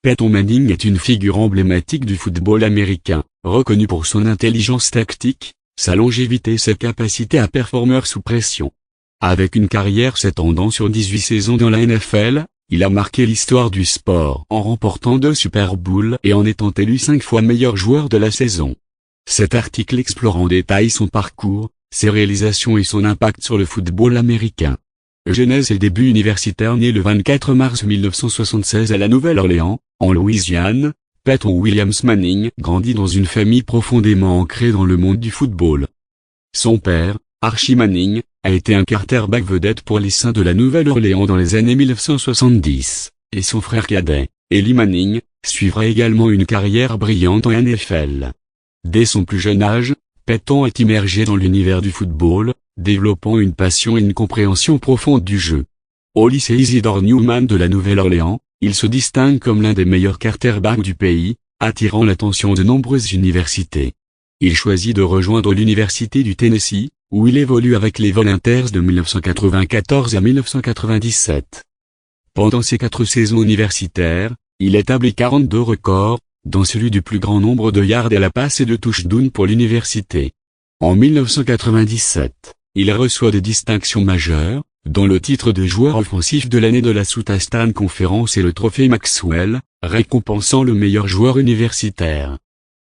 Peyton Manning est une figure emblématique du football américain, reconnu pour son intelligence tactique, sa longévité et ses capacités à performer sous pression. Avec une carrière s'étendant sur 18 saisons dans la NFL, il a marqué l'histoire du sport en remportant 2 Super Bowls et en étant élu 5 fois meilleur joueur de la saison. Cet article explore en détail son parcours, ses réalisations et son impact sur le football américain. Genèse et début universitaire. Né le 24 mars 1976 à la Nouvelle-Orléans, en Louisiane, Peyton Williams Manning grandit dans une famille profondément ancrée dans le monde du football. Son père, Archie Manning, a été un quarterback vedette pour les Saints de la Nouvelle-Orléans dans les années 1970, et son frère cadet, Eli Manning, suivra également une carrière brillante en NFL. Dès son plus jeune âge, Peyton est immergé dans l'univers du football, développant une passion et une compréhension profonde du jeu. Au lycée Isidore Newman de la Nouvelle-Orléans, il se distingue comme l'un des meilleurs quarterbacks du pays, attirant l'attention de nombreuses universités. Il choisit de rejoindre l'université du Tennessee, où il évolue avec les Volunteers de 1994 à 1997. Pendant ses 4 saisons universitaires, il établit 42 records, dont celui du plus grand nombre de yards à la passe et de touchdowns pour l'université. En 1997, il reçoit des distinctions majeures, dont le titre de joueur offensif de l'année de la Southeastern Conference et le trophée Maxwell, récompensant le meilleur joueur universitaire.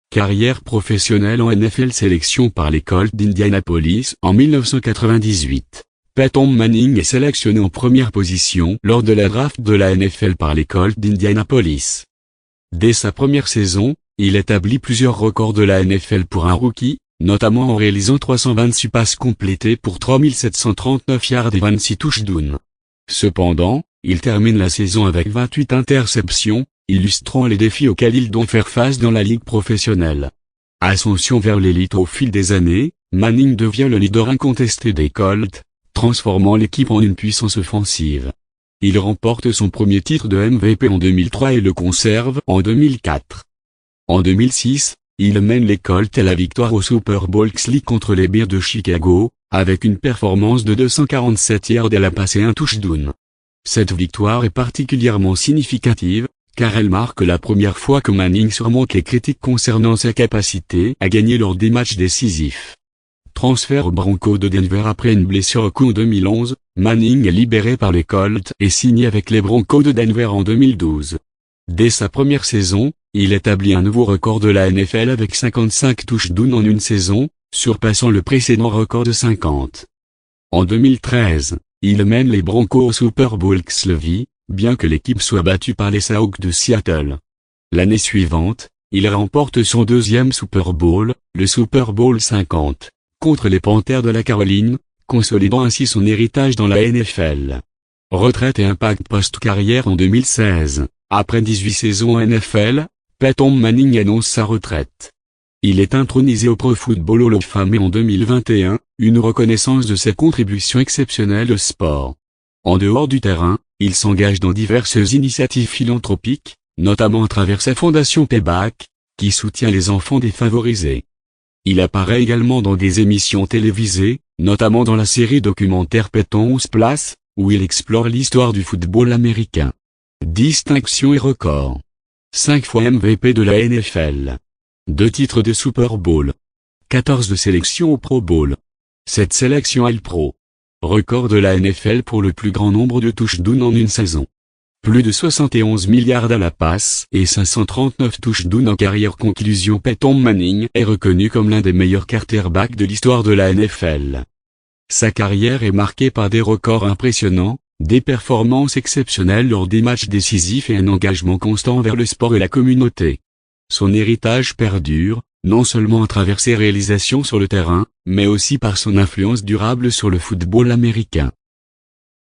Carrière professionnelle en NFL. Sélection par les Colts d'Indianapolis en 1998. Peyton Manning est sélectionné en première position lors de la draft de la NFL par les Colts d'Indianapolis. Dès sa première saison, il établit plusieurs records de la NFL pour un rookie, notamment en réalisant 326 passes complétées pour 3739 yards et 26 touchdowns. Cependant, il termine la saison avec 28 interceptions, illustrant les défis auxquels il doit faire face dans la ligue professionnelle. Ascension vers l'élite. Au fil des années, Manning devient le leader incontesté des Colts, transformant l'équipe en une puissance offensive. Il remporte son premier titre de MVP en 2003 et le conserve en 2004. En 2006, il mène les Colts à la victoire au Super Bowl XL contre les Bears de Chicago, avec une performance de 247 yards à la passe et un touchdown. Cette victoire est particulièrement significative, car elle marque la première fois que Manning surmonte les critiques concernant sa capacité à gagner lors des matchs décisifs. Transfert aux Broncos de Denver après une blessure au cou en 2011, Manning est libéré par les Colts et signé avec les Broncos de Denver en 2012. Dès sa première saison, il établit un nouveau record de la NFL avec 55 touchdowns en une saison, surpassant le précédent record de 50. En 2013, il mène les Broncos au Super Bowl XLV, bien que l'équipe soit battue par les Seahawks de Seattle. L'année suivante, il remporte son deuxième Super Bowl, le Super Bowl 50, contre les Panthers de la Caroline, consolidant ainsi son héritage dans la NFL. Retraite et impact post-carrière. En 2016, après 18 saisons en NFL, Peyton Manning annonce sa retraite. Il est intronisé au Pro Football Hall of Fame en 2021, une reconnaissance de ses contributions exceptionnelles au sport. En dehors du terrain, il s'engage dans diverses initiatives philanthropiques, notamment à travers sa fondation Payback, qui soutient les enfants défavorisés. Il apparaît également dans des émissions télévisées, notamment dans la série documentaire Peyton's Place, où il explore l'histoire du football américain. Distinctions et records. 5 fois MVP de la NFL. 2 titres de Super Bowl. 14 sélections au Pro Bowl. 7 sélections All-Pro. Record de la NFL pour le plus grand nombre de touchdowns en une saison. Plus de 71 milliards à la passe et 539 touchdowns en carrière. Conclusion. Peyton Manning est reconnu comme l'un des meilleurs quarterbacks de l'histoire de la NFL. Sa carrière est marquée par des records impressionnants, des performances exceptionnelles lors des matchs décisifs et un engagement constant envers le sport et la communauté. Son héritage perdure, non seulement à travers ses réalisations sur le terrain, mais aussi par son influence durable sur le football américain.